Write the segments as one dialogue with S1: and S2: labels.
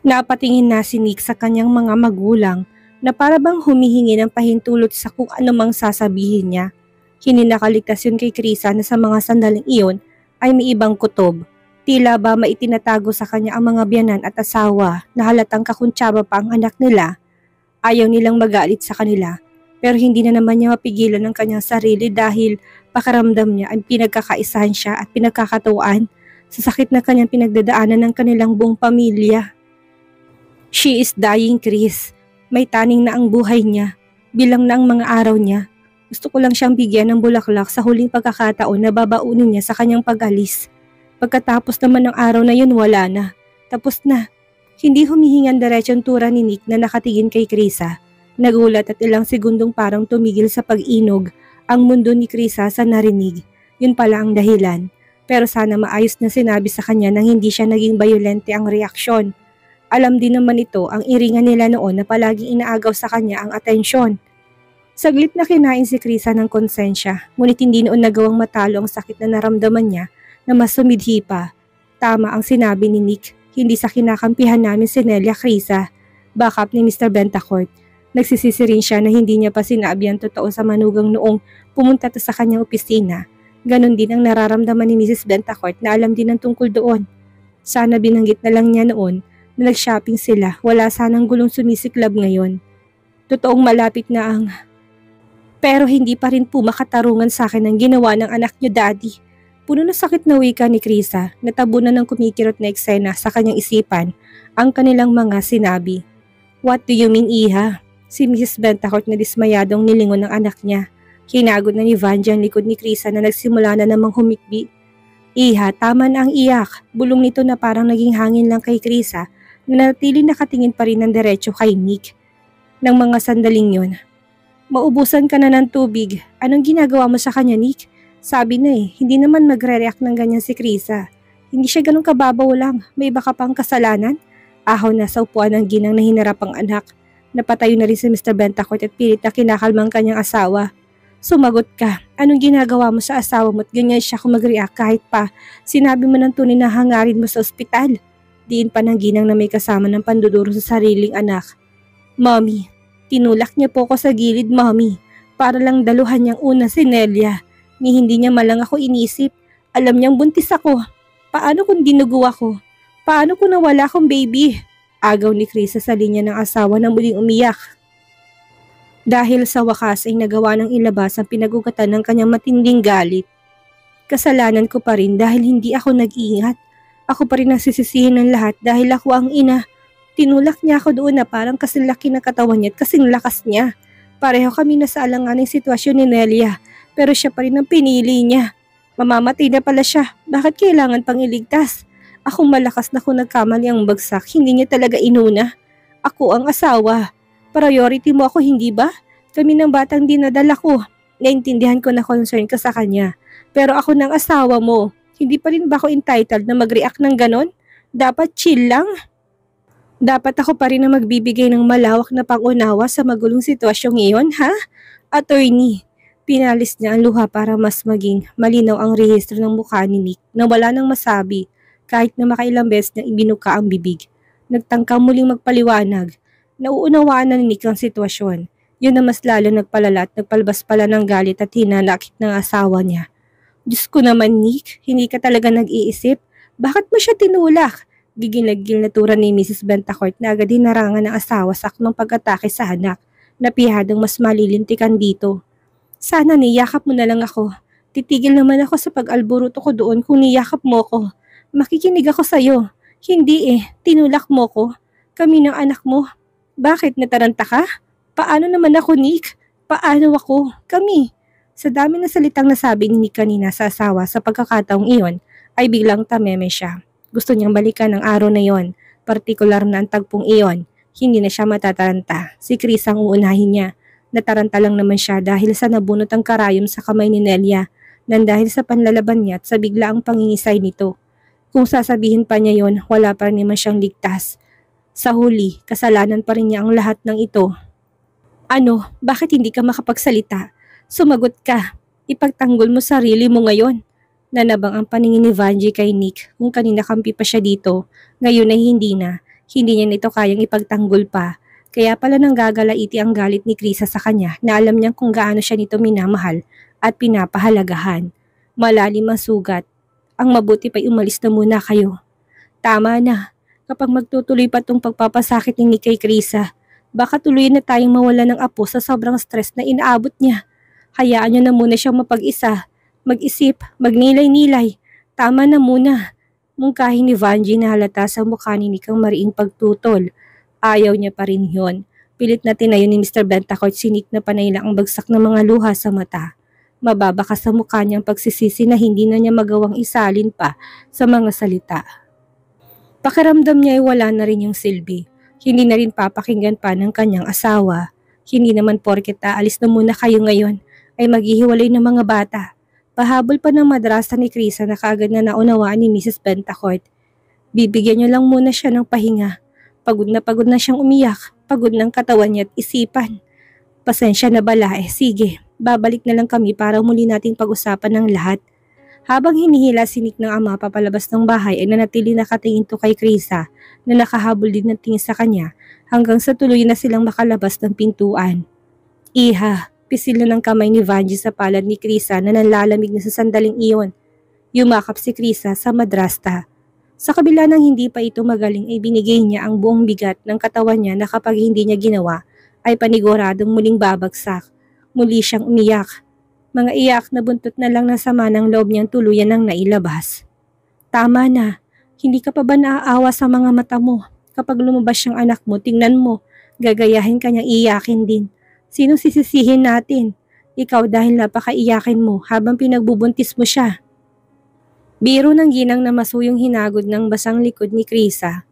S1: Napatingin na si Nick sa kanyang mga magulang na para bang humihingi ng pahintulot sa kung anumang sasabihin niya. Hindi nakaligtas yun kay Krisa na sa mga sandaling iyon ay may ibang kutob. Tila ba maitinatago sa kanya ang mga biyanan at asawa na halatang kakuntsaba pa ang anak nila. Ayaw nilang magalit sa kanila, pero hindi na naman niya mapigilan ng kanyang sarili dahil pakaramdam niya ay pinagkakaisahan siya at pinagkakatuwaan sa sakit na kanyang pinagdadaanan ng kanilang buong pamilya. She is dying, Chris. May taning na ang buhay niya. Bilang na ang mga araw niya. Gusto ko lang siyang bigyan ng bulaklak sa huling pagkakataon na babaunin niya sa kanyang pag-alis. Pagkatapos naman ng araw na yun, wala na. Tapos na. Hindi humihingan diretsong tura ni Nick na nakatingin kay Krisa. Nagulat at ilang segundong parang tumigil sa pag-inog ang mundo ni Krisa sa narinig. Yun pala ang dahilan. Pero sana maayos na sinabi sa kanya nang hindi siya naging bayolente ang reaksyon. Alam din naman ito ang iringan nila noon na palaging inaagaw sa kanya ang atensyon. Saglit na kinain si Krisa ng konsensya, ngunit hindi noon nagawang matalo ang sakit na naramdaman niya na mas sumidhi pa. Tama ang sinabi ni Nick, hindi sa kinakampihan namin si Nelia, Krisa. Backup ni Mr. Bentacourt. Nagsisisi rin siya na hindi niya pa sinabi ang totoo sa manugang noong pumunta sa kanyang opisina. Ganon din ang nararamdaman ni Mrs. Bentacourt na alam din ang tungkol doon. Sana binanggit na lang niya noon na nag-shopping sila, wala sanang gulong sumisiklab ngayon. Totoong malapit na ang... Pero hindi pa rin po makatarungan sa akin ang ginawa ng anak niyo, Daddy. Puno na sakit na wika ni Krisa, natabunan ng kumikirot na eksena sa kanyang isipan ang kanilang mga sinabi. What do you mean, Iha? Si Mrs. Bentacourt na dismayadong nilingon ng anak niya. Hinagod na ni Vanja ang likod ni Krisa na nagsimula na namang humikbi. Iha, tama na ang iyak. Bulong nito na parang naging hangin lang kay Krisa na natili nakatingin pa rin ng diretso kay Nick. Nang mga sandaling yun, maubusan ka na ng tubig. Anong ginagawa mo sa kanya, Nick? Sabi na hindi naman magre-react ng ganyan si Krisa. Hindi siya ganun kababaw lang. May baka pang kasalanan? Ahaw na sa upuan ng ginang na hinarap ang anak. Napatayo na rin si Mr. Bentacourt at pilit na kinakalmang kanyang asawa. Sumagot ka. Anong ginagawa mo sa asawa mo at ganyan siya kung mag-react kahit pa sinabi mo ng tunay na hangarin mo sa ospital? Diin pa ng ginang na may kasama ng panduduro sa sariling anak. Mommy, tinulak niya po ako sa gilid, Mommy. Para lang daluhan niyang una si Nelia. Ni hindi niya malang ako inisip. Alam niyang buntis ako. Paano kung dinugo ako? Paano kung nawala akong baby? Agaw ni Krisa sa linya ng asawa na muling umiyak. Dahil sa wakas ay nagawa ng ilabas ang pinagugatan ng kanyang matinding galit. Kasalanan ko pa rin dahil hindi ako nag-iingat. Ako pa rin nagsisisihin ng lahat dahil ako ang ina. Tinulak niya ako doon na parang kasing laki ng katawan niya at kasing lakas niya. Pareho kami nasa alanganing sitwasyon ni Nelia, pero siya pa rin ang pinili niya. Mamamatay na pala siya, bakit kailangan pang iligtas? Akong malakas na kung nagkamali ang bagsak, hindi niya talaga inuna. Ako ang asawa. Priority mo ako, hindi ba? Kami ng batang dinadala ko. Naintindihan ko na concern ka sa kanya. Pero ako ng asawa mo. Hindi pa rin ba ako entitled na mag-react ng ganon? Dapat chill lang. Dapat ako pa rin na magbibigay ng malawak na pag-unawa sa magulong sitwasyong iyon, ha? Attorney, pinalis niya ang luha para mas maging malinaw ang rehistro ng mukha ni Nick na wala nang masabi kahit na makailang beses na ibinuka ang bibig. Nagtangkang muling magpaliwanag. Nauunawaan na ni Nick ang sitwasyon. Yun na mas lalo nagpalala at nagpalabas pala ng galit at hinanakit ng asawa niya. Diyos ko naman, Nick, hindi ka talaga nag-iisip. Bakit mo siya tinulak? Gigil na tura ni Mrs. Bentacourt na agad hinarangan ng asawa sa aknong pag-atake sa anak na pihadang mas malilintikan dito. Sana niyakap mo na lang ako. Titigil naman ako sa pag-alburuto ko doon kung niyakap mo ko. Makikinig ako sa'yo. Hindi tinulak mo ko. Kami ng anak mo. Bakit nataranta ka? Paano naman ako, Nick? Paano ako? Kami. Sa dami na salitang nasabi ni Nick kanina sa asawa sa pagkakataong iyon, ay biglang tameme siya. Gusto niyang balikan ang araw na iyon, partikular na ang tagpong iyon. Hindi na siya matataranta. Si Chris ang uunahin niya. Nataranta lang naman siya dahil sa nabunot ang karayom sa kamay ni Nelia, nang dahil sa panlalaban niya at sa biglaang pangingisay nito. Kung sasabihin pa niya yon, wala pa rin naman siyang ligtas. Sa huli, kasalanan pa rin niya ang lahat ng ito. Ano? Bakit hindi ka makapagsalita? Sumagot ka. Ipagtanggol mo sarili mo ngayon. Nanabang ang paningin ni Vanji kay Nick kung kanina kampi pa siya dito. Ngayon ay hindi na. Hindi niya nito kayang ipagtanggol pa. Kaya pala nanggagalaiti ang galit ni Krisa sa kanya na alam niyang kung gaano siya nito minamahal at pinapahalagahan. Malalim ang sugat. Ang mabuti pa'y umalis na muna kayo. Tama na. Kapag magtutuloy pa tong pagpapasakit ni Nick kay Krisa, baka tuloy na tayong mawala ng apo sa sobrang stress na inaabot niya. Hayaan niyo na muna siyang mapag-isa, mag-isip, magnilay-nilay. Tama na muna. Mungkahi ni Vanji na halata sa mukha ni Nick ang mariing pagtutol. Ayaw niya pa rin yun. Pilit na tinayo ni Mr. Bentacourt si Nick na panay lang ang bagsak ng mga luha sa mata. Mababa ka sa mukha niyang pagsisisi na hindi na niya magawang isalin pa sa mga salita. Pakiramdam niya ay wala na rin yung silbi. Hindi na rin papakinggan pa ng kanyang asawa. Hindi naman porket aalis na muna kayo ngayon ay maghihiwalay ng mga bata. Pahabol pa ng madrasa ni Krisa na kaagad na naunawaan ni Mrs. Bentacourt. Bibigyan niyo lang muna siya ng pahinga. Pagod na siyang umiyak. Pagod ng katawan niya at isipan. Pasensya na bala sige. Babalik na lang kami para muli nating pag-usapan ng lahat. Habang hinihila si Nick ng ama papalabas ng bahay ay nanatili nakatingin to kay Krisa na nakahabol din ng tingin sa kanya hanggang sa tuloy na silang makalabas ng pintuan. Iha, pisil na ng kamay ni Vanji sa palad ni Krisa na nanlalamig na sa sandaling iyon. Yumakap si Krisa sa madrasta. Sa kabila ng hindi pa ito magaling ay binigay niya ang buong bigat ng katawan niya na kapag hindi niya ginawa ay paniguradong muling babagsak. Muli siyang umiyak. Mga iyak na buntot na lang ng sama ng loob niyang tuluyan ng nailabas. Tama na, hindi ka pa ba naaawa sa mga mata mo? Kapag lumabas siyang anak mo, tingnan mo, gagayahin kanyang iyakin din. Sino sisisihin natin? Ikaw dahil napakaiyakin mo habang pinagbubuntis mo siya. Biro ng ginang na masuyong hinagod ng basang likod ni Krisa.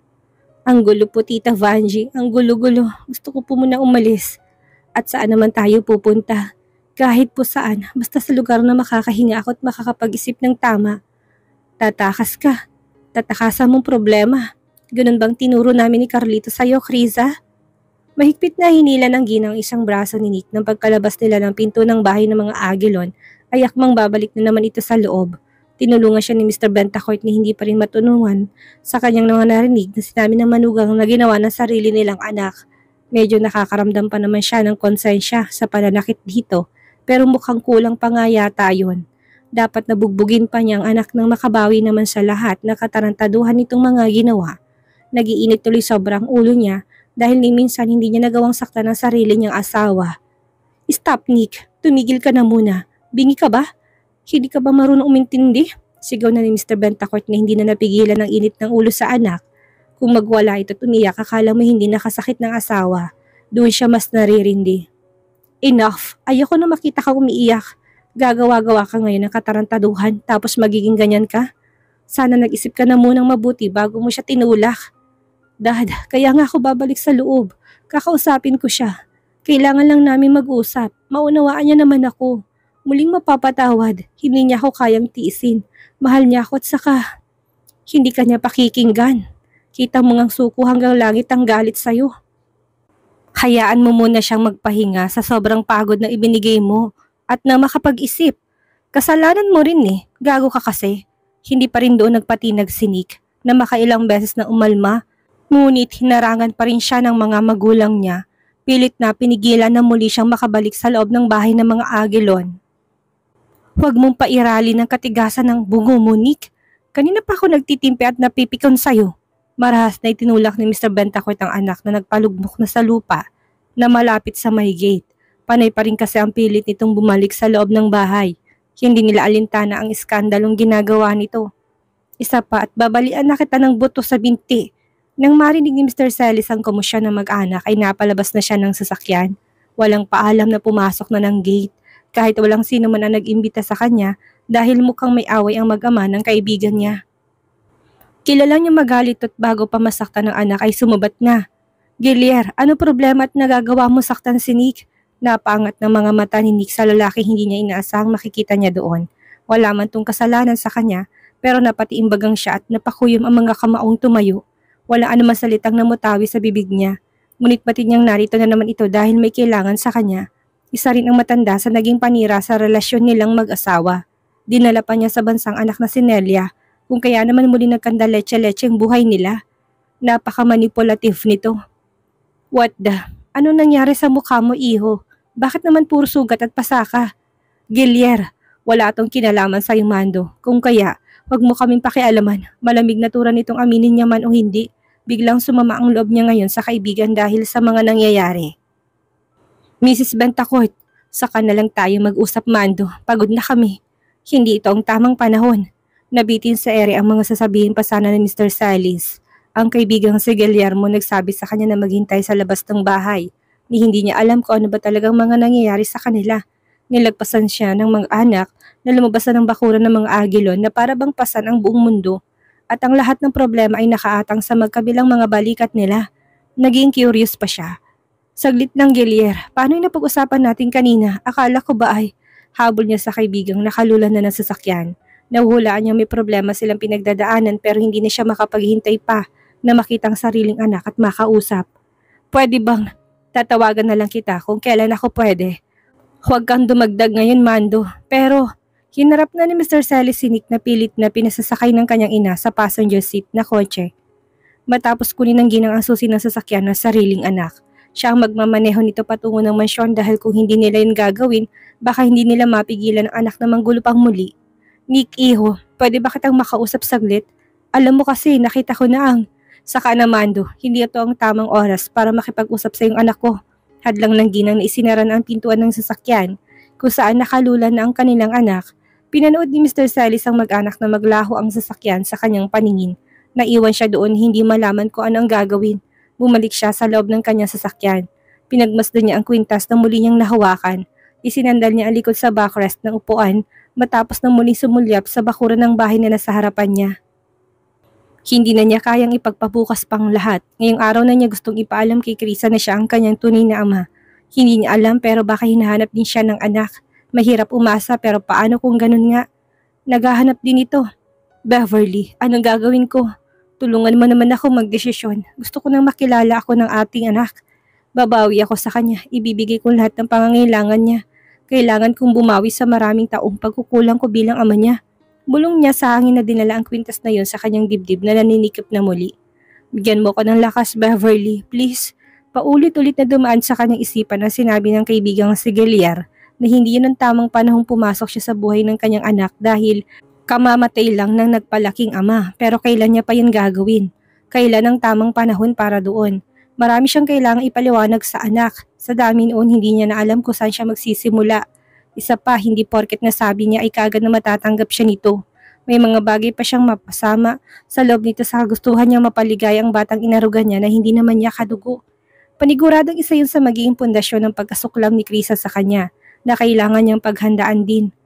S1: Ang gulo po Tita Vanji, ang gulo-gulo. Gusto ko po muna umalis. At saan naman tayo pupunta? Kahit po saan, basta sa lugar na makakahinga ako at makakapag-isip ng tama. Tatakas ka. Tatakasan mong problema. Ganun bang tinuro namin ni Carlito sa'yo, Krisa? Mahigpit na hinila ng ginang isang braso ni Nick nang pagkalabas nila ng pinto ng bahay ng mga Aguilon ay akmang babalik na naman ito sa loob. Tinulungan siya ni Mr. Bentacourt na hindi pa rin matulungan sa kanyang mga narinig na sinabi ng manugang na ginawa ng sarili nilang anak. Medyo nakakaramdam pa naman siya ng konsensya sa pananakit dito. Pero mukhang kulang pa nga yata yun. Dapat nabugbugin pa niya ang anak nang makabawi naman sa lahat na katarantaduhan nitong mga ginawa. Nagiinit tuloy sobrang ulo niya dahil ni minsan hindi niya nagawang saktan ang sarili niyang asawa. Stop Nick, tumigil ka na muna. Bingi ka ba? Hindi ka ba marunong umintindi? Sigaw na ni Mr. Bentacourt na hindi na napigilan ng init ng ulo sa anak. Kung magwala ito tumiyak akala mo hindi nakasakit ng asawa. Doon siya mas naririndi. Enough! Ayoko na makita ka umiiyak. Gagawa-gawa ka ngayon ng katarantaduhan tapos magiging ganyan ka? Sana nag-isip ka na munang mabuti bago mo siya tinulak. Dad, kaya nga ako babalik sa loob. Kakausapin ko siya. Kailangan lang namin mag-usap. Maunawaan niya naman ako. Muling mapapatawad. Hindi niya ako kayang tiisin. Mahal niya ako at saka hindi ka niya pakikinggan. Kita mo ngang suko hanggang langit ang galit sa'yo. Hayaan mo muna siyang magpahinga sa sobrang pagod na ibinigay mo at na makapag-isip. Kasalanan mo rin gago ka kasi. Hindi pa rin doon nagpatinag si Nick na makailang beses na umalma, ngunit hinarangan pa rin siya ng mga magulang niya. Pilit na pinigilan na muli siyang makabalik sa loob ng bahay ng mga Aguilon. Huwag mong pairali ng katigasan ng bungo mo, Nick. Kanina pa ako nagtitimpi at napipikon sa'yo. Marahas na itinulak ni Mr. Bentacourt ang anak na nagpalugmok na sa lupa na malapit sa may gate. Panay pa rin kasi ang pilit nitong bumalik sa loob ng bahay. Hindi nila alintana ang iskandalong ginagawa nito. Isa pa at babalian na kita ng buto sa binti. Nang marinig ni Mr. Celis ang kumusya ng mag-anak ay napalabas na siya ng sasakyan. Walang paalam na pumasok na ng gate kahit walang sino man ang nag-imbita sa kanya dahil mukhang may away ang mag-ama ng kaibigan niya. Kilala niya magalit at bago pa masaktan ng anak ay sumabat na. Gilier, ano problema at nagagawa mo saktan si Nick? Napaangat ng mga mata ni Nick sa lalaki hindi niya inaasahang makikita niya doon. Wala man tong kasalanan sa kanya pero napatiimbagang siya at napakuyom ang mga kamaong tumayo. Wala anumang salitang namutawi sa bibig niya. Ngunit batid niyang narito na naman ito dahil may kailangan sa kanya. Isa rin ang matanda sa naging panira sa relasyon nilang mag-asawa. Dinala pa niya sa bansang anak na si Nelia. Kung kaya naman muli nagkandaleche-leche ang buhay nila. Napaka-manipulative nito. What the? Ano nangyari sa mukha mo, iho? Bakit naman puro sugat at pasaka? Gilier, wala tong kinalaman sa'yo, Mando. Kung kaya, wag mo kaming pakialaman. Malamig na tura nitong aminin niya man o hindi. Biglang sumama ang loob niya ngayon sa kaibigan dahil sa mga nangyayari. Mrs. Bentacourt, saka na lang tayo mag-usap, Mando. Pagod na kami. Hindi ito ang tamang panahon. Nabitin sa ere ang mga sasabihin pa sana ni Mr. Salis. Ang kaibigang si Guillermo nagsabi sa kanya na maghintay sa labas ng bahay. Ni hindi niya alam kung ano ba talagang mga nangyayari sa kanila. Nilagpasan siya ng mga anak na lumabasan ng bakuran ng mga agilon na para bang pasan ang buong mundo. At ang lahat ng problema ay nakaatang sa magkabilang mga balikat nila. Naging curious pa siya. Saglit ng Gilier, paano yung napag-usapan natin kanina? Akala ko ba ay habol niya sa kaibigang nakalulan na ng sasakyan. Nahuhulaan niya may problema silang pinagdadaanan pero hindi na siya makapaghintay pa na makitang sariling anak at makausap. Pwede bang tatawagan na lang kita kung kailan ako pwede? Huwag kang dumagdag ngayon, Mando. Pero hinarap na ni Mr. Salis sinik na pilit na pinasasakay ng kanyang ina sa passenger seat na kotse. Matapos kunin ng ginang ang susi ng sasakyan ng sariling anak. Siya ang magmamaneho nito patungo ng mansyon dahil kung hindi nila yun gagawin, baka hindi nila mapigilan ang anak na manggulo pang muli. Nick, iho, pwede ba kitang makausap saglit? Alam mo kasi, nakita ko na ang... Saka na, Mando, hindi ito ang tamang oras para makipag-usap sa iyong anak ko. Hadlang ng ginang na isinara na ang pintuan ng sasakyan, kung saan nakalulan na ang kanilang anak. Pinanood ni Mr. Salis ang mag-anak na maglaho ang sasakyan sa kanyang paningin. Naiwan siya doon, hindi malaman kung ano ang gagawin. Bumalik siya sa loob ng kanyang sasakyan. Pinagmasdan niya ang kwintas na muli niyang nahawakan. Isinandal niya ang likod sa backrest ng upuan matapos na muling sumulyap sa bakuran ng bahay na nasa harapan niya. Hindi na niya kayang ipagpabukas pang lahat. Ngayong araw na niya gustong ipaalam kay Krisa na siya ang kanyang tunay na ama. Hindi niya alam pero baka hinahanap din siya ng anak. Mahirap umasa pero paano kung ganun nga? Naghahanap din ito. Beverly, anong gagawin ko? Tulungan mo naman ako magdesisyon. Gusto ko nang makilala ako ng ating anak. Babawi ako sa kanya. Ibibigay ko lahat ng pangangailangan niya. Kailangan kong bumawi sa maraming taong pagkukulang ko bilang ama niya. Bulong niya sa hangin na dinala ang kwintas na yon sa kanyang dibdib na naninikip na muli. Bigyan mo ko ng lakas, Beverly. Please. Paulit-ulit na dumaan sa kanyang isipan ang sinabi ng kaibigang si Giliar na hindi yun ang tamang panahong pumasok siya sa buhay ng kanyang anak dahil kamamatay lang ng nagpalaking ama. Pero kailan niya pa yun gagawin? Kailan ang tamang panahon para doon? Marami siyang kailangang ipaliwanag sa anak. Sa dami noon hindi niya na alam kung saan siya magsisimula. Isa pa, hindi porket nasabi niya ay kagad na matatanggap siya nito. May mga bagay pa siyang mapasama sa loob nito sa kagustuhan niyang mapaligay ang batang inarugan niya na hindi naman niya kadugo. Paniguradong isa yun sa magiging pundasyon ng pagkasuklam ni Krisa sa kanya na kailangan niyang paghandaan din.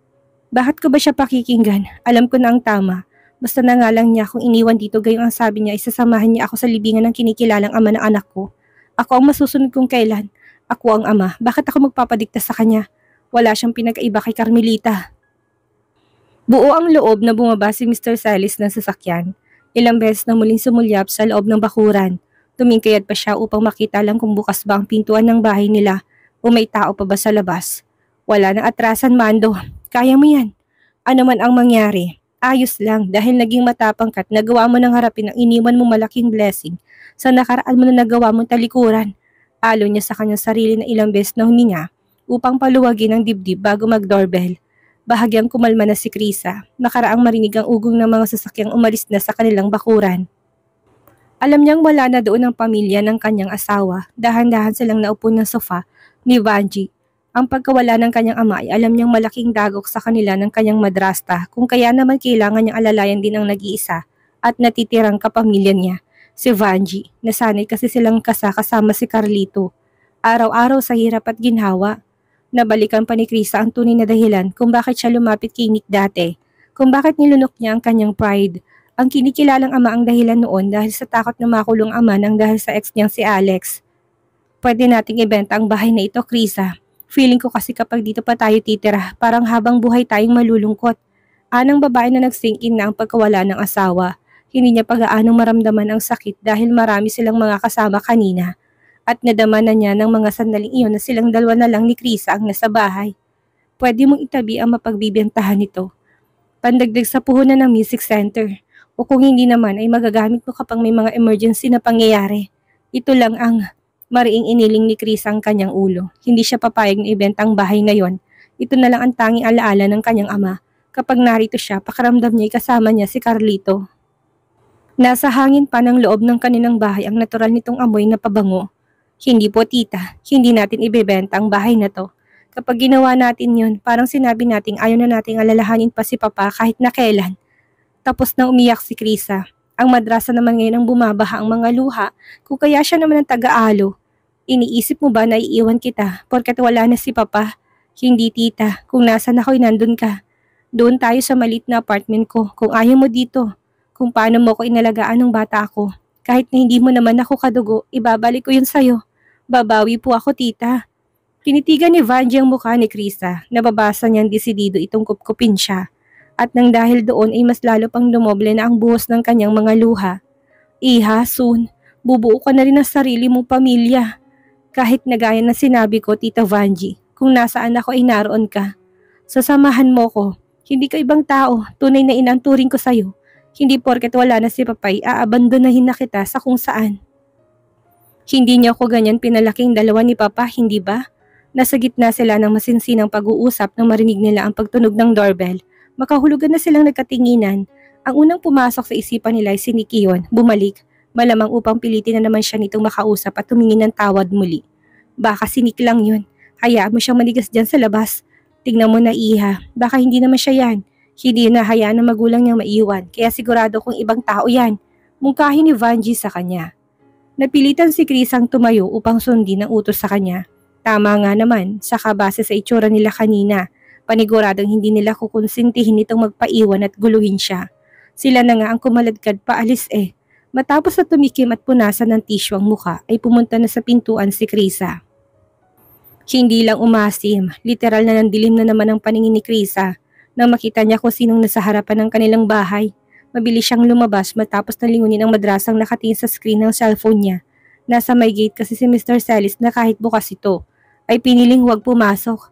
S1: Bakit ko ba siya pakikinggan? Alam ko na ang tama. Basta na nga lang niya kung iniwan dito gayong ang sabi niya isasamahan niya ako sa libingan ng kinikilalang ama ng anak ko. Ako ang masusunod kung kailan. Ako ang ama. Bakit ako magpapadikta sa kanya? Wala siyang pinakaiba kay Carmelita. Buo ang loob na bumaba si Mr. Salis ng sasakyan. Ilang beses na muling sumulyap sa loob ng bakuran. Tumingkayad pa siya upang makita lang kung bukas ba ang pintuan ng bahay nila o may tao pa ba sa labas. Wala nang atrasan, Mando. Kaya mo yan. Ano man ang mangyari, ayos lang dahil naging matapang ka't nagawa mo ng harapin ang iniwan mo malaking blessing sa nakaraan mo na nagawa mong talikuran. Alo niya sa kanyang sarili na ilang beses na huminga upang paluwagin ang dibdib bago mag-doorbell. Bahagyang kumalma na si Krisa, nakaraang marinig ang ugong ng mga sasakyang umalis na sa kanilang bakuran. Alam niyang wala na doon ang pamilya ng kanyang asawa, dahan-dahan silang naupo ng sofa ni Vanji. Ang pagkawala ng kanyang ama ay alam niyang malaking dagok sa kanila ng kanyang madrasta kung kaya naman kailangan niyang alalayan din ang nag-iisa at natitirang kapamilya niya, si Vanji. Nasanay kasi silang kasama si Carlito. Araw-araw sa hirap at ginhawa. Nabalikan pa ni Krisa ang tunay na dahilan kung bakit siya lumapit kay Nick dati, kung bakit nilunok niya ang kanyang pride. Ang kinikilalang ama ang dahilan noon dahil sa takot na makulong ama nang dahil sa ex niyang si Alex. Pwede nating ibenta ang bahay na ito, Krisa. Feeling ko kasi kapag dito pa tayo titira, parang habang buhay tayong malulungkot. Anang babae na nag-sink in na ang pagkawala ng asawa. Hindi niya pag-aanong maramdaman ang sakit dahil marami silang mga kasama kanina. At nadama na niya ng mga sandaling iyon na silang dalawa na lang ni Krisa ang nasa bahay. Pwede mong itabi ang mapagbibentahan nito. Pandagdag sa puhunan ng music center O kung hindi naman ay magagamit mo kapag may mga emergency na pangyayari. Ito lang ang mariing iniling ni Chris ang kanyang ulo. Hindi siya papayag na ibenta ang bahay ngayon. Ito na lang ang tanging alaala ng kanyang ama. Kapag narito siya, pakiramdam niya kasama niya si Carlito. Nasa hangin pa ng loob ng kanilang bahay ang natural nitong amoy na pabango. Hindi po tita, hindi natin ibebenta ang bahay na to. Kapag ginawa natin yun, parang sinabi nating ayaw na nating alalahanin pa si Papa kahit na kailan. Tapos na umiyak si Krisa. Ang madrasa naman ngayon ang bumabaha ang mga luha, kung kaya siya naman ang taga-alo. Iniisip mo ba na iiwan kita porket wala na si Papa? Hindi tita, kung nasan ako'y nandun ka. Doon tayo sa maliit na apartment ko kung ayaw mo dito. Kung paano mo ko inalagaan ng bata ako. Kahit na hindi mo naman ako kadugo, ibabalik ko yun sa'yo. Babawi po ako tita. Tinitigan ni Vanji ang mukha ni Krisa. Nababasa niyang desidido itong kupkupin siya. At nang dahil doon ay mas lalo pang dumoble na ang buhos ng kanyang mga luha. Iha, soon, bubuo ka na rin ang sarili mong pamilya. Kahit na gaya na sinabi ko, Tita Vanji, kung nasaan ako ay naroon ka. Sasamahan mo ko. Hindi ka ibang tao, tunay na inanturing ko sa'yo. Hindi porket wala na si Papay, aabandonahin na kita sa kung saan. Hindi niya ako ganyan pinalaking dalawa ni Papa, hindi ba? Nasa gitna sila ng masinsinang pag-uusap nang marinig nila ang pagtunog ng doorbell. Makahulugan na silang nagkatinginan. Ang unang pumasok sa isipan nila ay si Nikion, bumalik, malamang upang pilitin na naman siya nitong makausap at tumingin ng tawad muli. Baka sinik lang yun, hayaan mo siyang manigas dyan sa labas. Tingnan mo na Iha, baka hindi naman siya yan. Hindi na hayaan ng magulang niyang maiwan, kaya sigurado kung ibang tao yan. Mungkahin ni Vanji sa kanya. Napilitan si Chris ang tumayo upang sundin ang utos sa kanya. Tama nga naman, saka base sa itsura nila kanina, paniguradong hindi nila kukonsintihin itong magpaiwan at guluhin siya. Sila na nga ang kumaladkad paalis eh. Matapos na tumikim at punasan ng tissue ang muka, ay pumunta na sa pintuan si Krisa. Hindi lang umasim, literal na nandilim na naman ang paningin ni Krisa. Nang makita niya kung sinong nasa harapan ng kanilang bahay, mabilis siyang lumabas matapos na lingunin ang madrasang nakatingin sa screen ng cellphone niya. Nasa may gate kasi si Mr. Celis na kahit bukas ito, ay piniling huwag pumasok.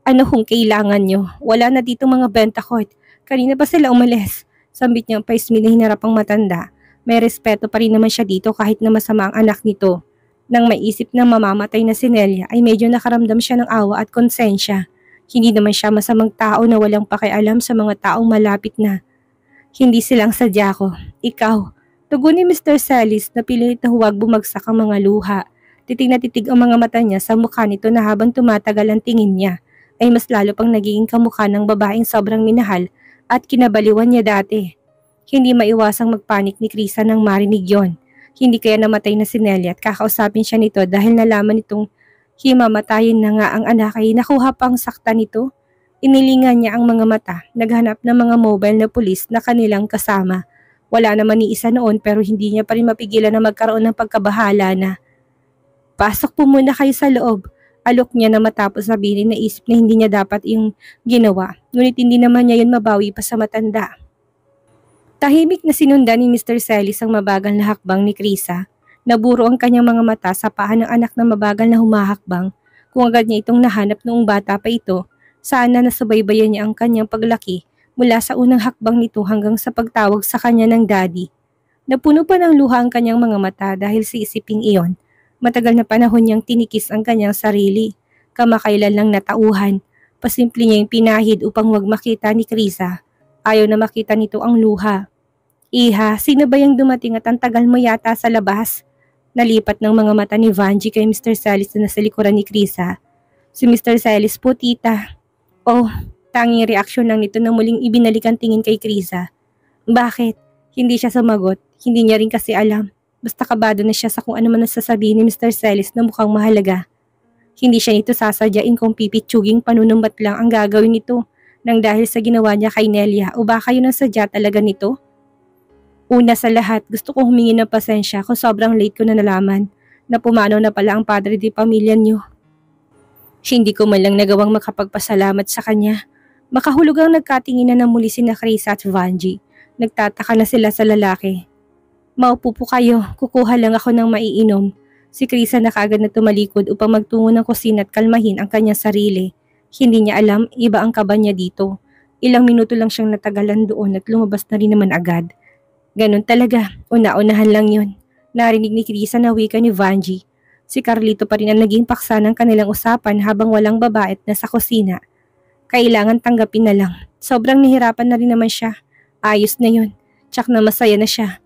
S1: Ano kung kailangan niyo? Wala na dito mga benta court. Kanina pa sila umalis. Sambit niyang paismi na hinarap ang matanda. May respeto pa rin naman siya dito kahit na masama ang anak nito. Nang maisip na mamamatay na si Nelia ay medyo nakaramdam siya ng awa at konsensya. Hindi naman siya masamang tao na walang pakialam sa mga taong malapit na. Hindi silang sadya ko. Ikaw. Tugon ni Mr. Celis na pilit na huwag bumagsak ang mga luha. Titig na titig ang mga mata niya sa mukha nito na habang tumatagal ang tingin niya ay mas lalo pang nagiging kamukha ng babaeng sobrang minahal at kinabaliwan niya dati. Hindi maiwasang magpanik ni Krisa nang marinig yon. Hindi kaya namatay na si Nelia at kakausapin siya nito dahil nalaman nitong himamatayin na nga ang anak ay nakuha pang sakta nito. Inilingan niya ang mga mata, naghanap ng mga mobile na pulis na kanilang kasama. Wala naman ni isa noon pero hindi niya pa rin mapigilan na magkaroon ng pagkabahala na. Pasok po muna kayo sa loob. Alok niya na matapos sabihin na isip na hindi niya dapat yung ginawa. Ngunit hindi naman niya yun mabawi pa sa matanda. Tahimik na sinundan ni Mr. Celis ang mabagal na hakbang ni Krisa. Naburo ang kanyang mga mata sa paa ng anak na mabagal na humahakbang. Kung agad niya itong nahanap noong bata pa ito, sana nasubaybayan niya ang kanyang paglaki mula sa unang hakbang nito hanggang sa pagtawag sa kanya ng daddy. Napuno pa ng luha ang kanyang mga mata dahil sa isiping iyon. Matagal na panahon niyang tinikis ang kanyang sarili. Kamakailan lang natauhan. Pasimple niya yung pinahid upang wag makita ni Krisa. Ayaw na makita nito ang luha. Iha, sino ba yung dumating at ang tagal mo yata sa labas? Nalipat ng mga mata ni Vanji kay Mr. Celis na nasa likuran ni Krisa. Si Mr. Celis po tita. Oh, tanging reaksyon lang nito na muling ibinalik ang tingin kay Krisa. Bakit? Hindi siya sumagot. Hindi niya rin kasi alam. Basta kabado na siya sa kung ano man nasasabihin ni Mr. Celis na mukhang mahalaga. Hindi siya nito sasadyain kung pipitsuging panunumbat lang ang gagawin nito nang dahil sa ginawa niya kay Nelia o baka yun ang sadya talaga nito? Una sa lahat, gusto kong humingi ng pasensya kung sobrang late ko na nalaman na pumanaw na pala ang padre di pamilya niyo. Hindi ko man lang nagawang makapagpasalamat sa kanya. Makahulugang nagkatinginan na muli sina Krisa at Vanji. Nagtataka na sila sa lalaki. Maupo po kayo, kukuha lang ako ng maiinom. Si Krisa na kaagad na tumalikod upang magtungo ng kusina at kalmahin ang kanyang sarili. Hindi niya alam, iba ang kaba niya dito. Ilang minuto lang siyang natagalan doon at lumabas na rin naman agad. Ganun talaga, una-unahan lang yun. Narinig ni Krisa na wika ni Vanji. Si Carlito pa rin ang naging paksa ng kanilang usapan habang walang babae at nasa kusina. Kailangan tanggapin na lang. Sobrang nahirapan na rin naman siya. Ayos na yun. Tsak na masaya na siya.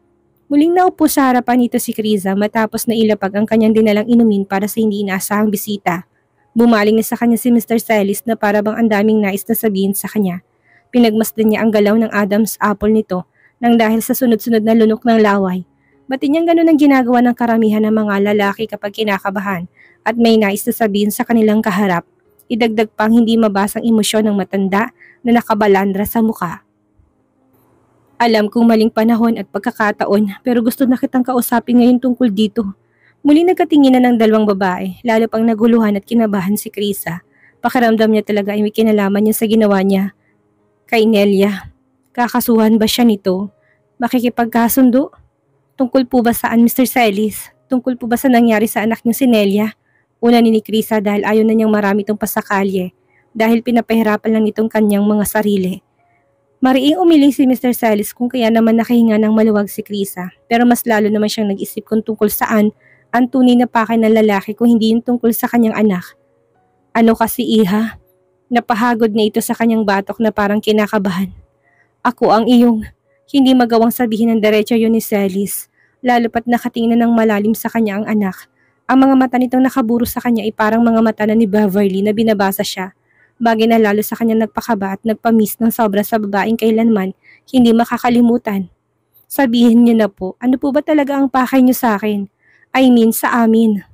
S1: Muling naupo sa harapan nito si Kriza matapos na ilapag ang kanyang dinalang inumin para sa hindi inaasahang bisita. Bumaling na sa kanya si Mr. Celis na para bang ang daming nais na sabihin sa kanya. Pinagmasdan niya ang galaw ng Adam's apple nito nang dahil sa sunod-sunod na lunok ng laway. Ba't niyang ganun ang ginagawa ng karamihan ng mga lalaki kapag kinakabahan at may nais na sabihin sa kanilang kaharap. Idagdag pang hindi mabasang emosyon ng matanda na nakabalandra sa muka. Alam kong maling panahon at pagkakataon pero gusto na kitang kausapin ngayon tungkol dito. Muli nagkatinginan ng dalawang babae, lalo pang naguluhan at kinabahan si Krisa. Pakiramdam niya talaga ay may kinalaman niya sa ginawa niya. Kay Nelia, kakasuhan ba siya nito? Makikipagkasundo? Tungkol po ba saan, Mr. Celis? Tungkol po ba sa nangyari sa anak niyo si Nelia? Una ni Krisa dahil ayaw na niyang marami itong pasakalye dahil pinapahirapan lang itong kanyang mga sarili. Mariing umiling si Mr. Celis kung kaya naman nakahinga ng maluwag si Krisa pero mas lalo naman siyang nag-isip kung tungkol saan ang tunay na pakay ng lalaki kung hindi yung tungkol sa kanyang anak. Ano kasi iha? Napahagod na ito sa kanyang batok na parang kinakabahan. Ako ang iyong, hindi magawang sabihin ng diretso yun ni Celis, lalo pat nakatingin na ng malalim sa kanya ang anak. Ang mga mata nitong nakaburo sa kanya ay parang mga mata na ni Beverly na binabasa siya. Bagay na lalo sa kanya nagpakaba at nagpamiss ng sobra sa babaeng kailanman hindi makakalimutan. Sabihin niyo na po, ano po ba talaga ang pakay niyo sa akin? I mean sa amin.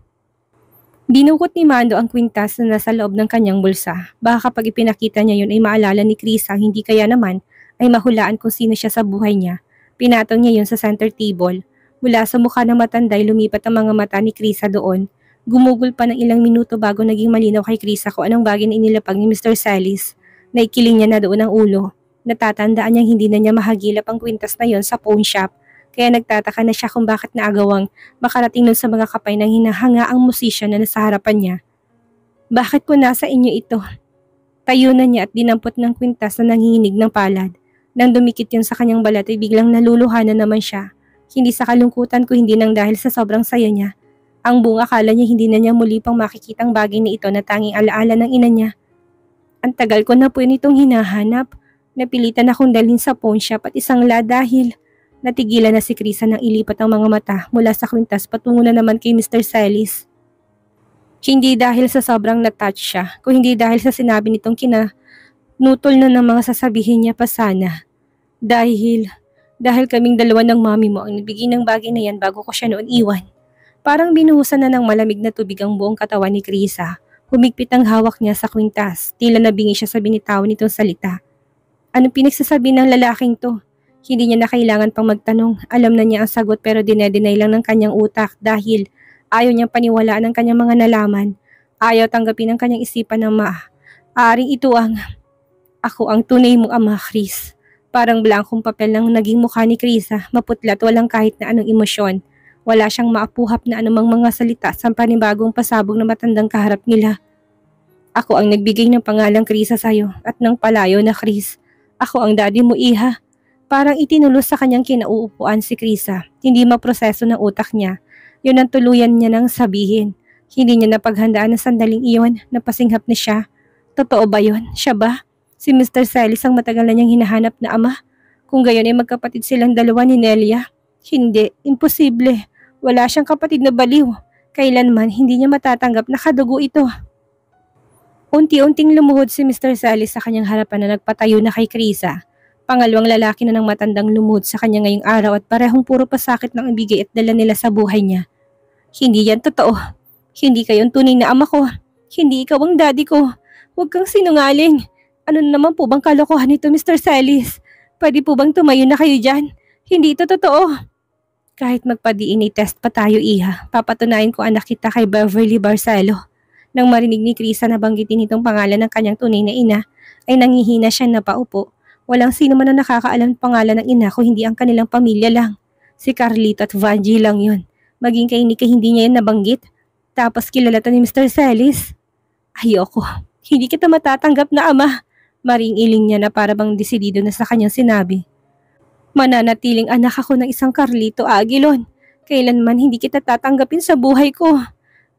S1: Dinukot ni Mando ang kwintas na nasa loob ng kanyang bulsa. Baka kapag ipinakita niya yun ay maalala ni Krisa, hindi kaya naman ay mahulaan kung sino siya sa buhay niya. Pinatong niya yun sa center table. Mula sa mukha ng matanday lumipat ang mga mata ni Krisa doon. Gumugol pa ng ilang minuto bago naging malinaw kay Krisa kung anong bagay na inilapag ni Mr. Celis. Naikiling niya na doon ang ulo. Natatandaan niyang hindi na niya mahagilap ang kwintas na yon sa pawn shop. Kaya nagtataka na siya kung bakit naagawang makarating nun sa mga kapay ng hinahanga ang musician na nasa harapan niya. Bakit po nasa inyo ito? Tayo na niya at dinampot ng kwintas na nanginginig ng palad. Nang dumikit yun sa kanyang balat ay biglang naluluha na naman siya. Hindi sa kalungkutan ko hindi nang dahil sa sobrang saya niya. Ang buong akala niya hindi na niya muli pang makikitang bagay na ito na tanging alaala ng ina niya. Ang tagal ko na po nitong hinahanap. Napilitan akong dalhin sa pawn shop at isang dahil natigilan na si Krisa nang ilipat ang mga mata mula sa kwintas patungo na naman kay Mr. Celis. Hindi dahil sa sobrang natouch siya, kung hindi dahil sa sinabi nitong kinanutol na ng mga sasabihin niya pa sana. Dahil kaming dalawa ng mami mo ang nagbigay ng bagay na yan bago ko siya noon iwan. Parang binuhusan na ng malamig na tubig ang buong katawan ni Krisa. Humigpit ang hawak niya sa kwintas. Tila nabingi siya sa binitawan nitong salita. Anong pinagsasabi ng lalaking to? Hindi niya na kailangan pang magtanong. Alam na niya ang sagot pero dinedeny lang ng kanyang utak dahil ayaw niyang paniwalaan ang kanyang mga nalaman. Ayaw tanggapin ang kanyang isipan ng aaring ito ako ang tunay mong ama, Chris. Parang blankong papel lang naging mukha ni Krisa, maputla at walang kahit na anong emosyon. Wala siyang maapuhap na anumang mga salita sa panibagong pasabog na matandang kaharap nila. Ako ang nagbigay ng pangalang Krisa sa'yo at ng palayo na Chris. Ako ang daddy mo, iha. Parang itinulos sa kanyang kinauupuan si Krisa. Hindi maproseso ng utak niya. Yun ang tuluyan niya nang sabihin. Hindi niya napaghandaan na sandaling iyon, napasinghap na siya. Totoo ba yun? Siya ba? Si Mr. Celis ang matagal na niyang hinahanap na ama? Kung gayon ay magkapatid silang dalawa ni Nelia? Hindi, imposible. Wala siyang kapatid na baliw. Kailanman hindi niya matatanggap na kadugo ito. Unti-unting lumuhod si Mr. Celis sa kanyang harapan na nagpatayo na kay Krisa. Pangalawang lalaki na ng matandang lumuhod sa kanya ngayong araw at parehong puro pasakit ng ibigay at dala nila sa buhay niya. Hindi yan totoo. Hindi kayo ang tunay na ama ko. Hindi ikaw ang daddy ko. Huwag kang sinungaling. Ano naman po bang kalokohan nito, Mr. Celis? Pwede po bang tumayo na kayo dyan? Hindi ito totoo. Kahit magpa-DNA test pa tayo, iha, papatunayan ko anak kita kay Beverly Barcelo. Nang marinig ni Krisa na banggitin itong pangalan ng kanyang tunay na ina, ay nangihina siya na paupo. Walang sino man na nakakaalam ng pangalan ng ina kung hindi ang kanilang pamilya lang. Si Carlito at Vanji lang yun. Maging kay Nika hindi niya yan nabanggit. Tapos kilala to ni Mr. Celis. Ayoko. Hindi kita matatanggap na ama. Maring iling niya na para bang desidido na sa kanyang sinabi. Mananatiling anak ako ng isang Carlito Aguilon. Kailanman hindi kita tatanggapin sa buhay ko.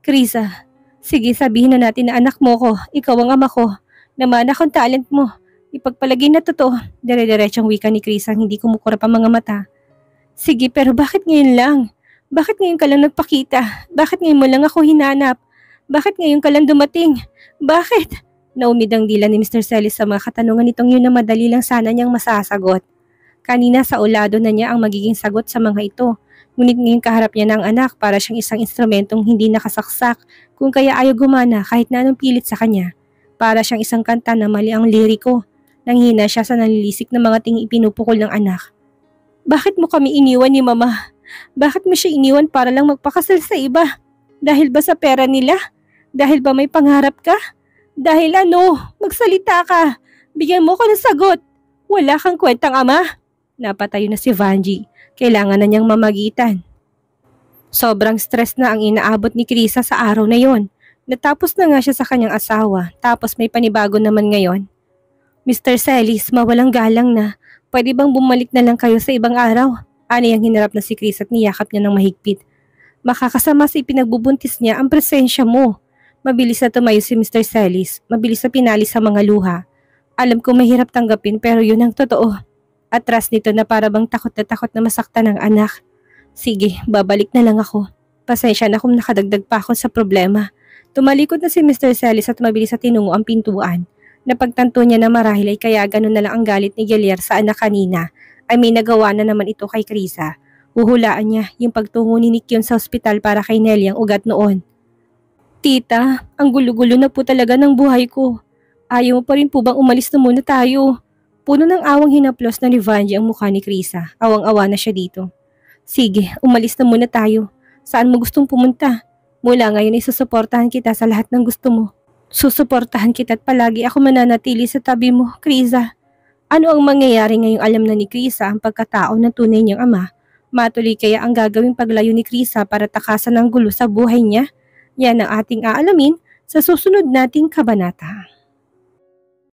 S1: Krisa, sige sabihin na natin na anak mo ko, ikaw ang ama ko. Naman akong talent mo. Ipagpalagay na totoo. Dire-diretsong wika ni Krisa hindi kumukurap ang mga mata. Sige pero bakit ngayon lang? Bakit ngayon ka lang nagpakita? Bakit ngayon mo lang ako hinanap? Bakit ngayon ka lang dumating? Bakit? Naumid ang dila ni Mr. Celis sa mga katanungan nitong yun na madali lang sana niyang masasagot. Kanina sa ulado na niya ang magiging sagot sa mga ito. Ngunit ngayon kaharap niya ng anak para siyang isang instrumentong hindi nakasaksak kung kaya ayaw gumana kahit na anong pilit sa kanya. Para siyang isang kanta na mali ang liriko. Nanghina siya sa nalilisik na mga tingin ipinupukol ng anak. Bakit mo kami iniwan ni Mama? Bakit mo siya iniwan para lang magpakasal sa iba? Dahil ba sa pera nila? Dahil ba may pangarap ka? Dahil ano? Magsalita ka. Bigyan mo ko ng sagot. Wala kang kwentang ama. Napatayo na si Vanji. Kailangan na niyang mamagitan. Sobrang stress na ang inaabot ni Krisa sa araw na yon. Natapos na nga siya sa kanyang asawa, tapos may panibago naman ngayon. Mr. Celis, mawalang galang na. Pwede bang bumalik na lang kayo sa ibang araw? Ani ang hinarap na si Chris at niyakap niya ng mahigpit. Makakasama sa ipinagbubuntis niya ang presensya mo. Mabilis na tumayo si Mr. Celis, mabilis na pinali sa mga luha. Alam ko mahirap tanggapin pero yun ang totoo. Atras nito na para bang takot na masaktan ng anak. Sige, babalik na lang ako. Pasensya na kung nakadagdag pa ako sa problema. Tumalikod na si Mr. Celis at mabilis na tinungo ang pintuan. Napagtanto niya na marahil ay kaya ganun na lang ang galit ni Gelier sa anak kanina. Ay may nagawa na naman ito kay Krisa. Huhulaan niya yung pagtungo ni Nikyon sa ospital para kay Nelly ang ugat noon. Tita, ang gulo-gulo na po talaga ng buhay ko. Ayaw mo pa rin po bang umalis na muna tayo? Puno ng awang hinaplos na ni Vanji ang mukha ni Krisa. Awang-awa na siya dito. Sige, umalis na muna tayo. Saan mo gustong pumunta? Mula ngayon ay susuportahan kita sa lahat ng gusto mo. Susuportahan kita at palagi ako mananatili sa tabi mo, Krisa. Ano ang mangyayari ngayong alam na ni Krisa ang pagkatao ng tunay niyang ama? Matuloy kaya ang gagawing paglayo ni Krisa para takasan ng gulo sa buhay niya? Yan ang ating aalamin sa susunod nating kabanata.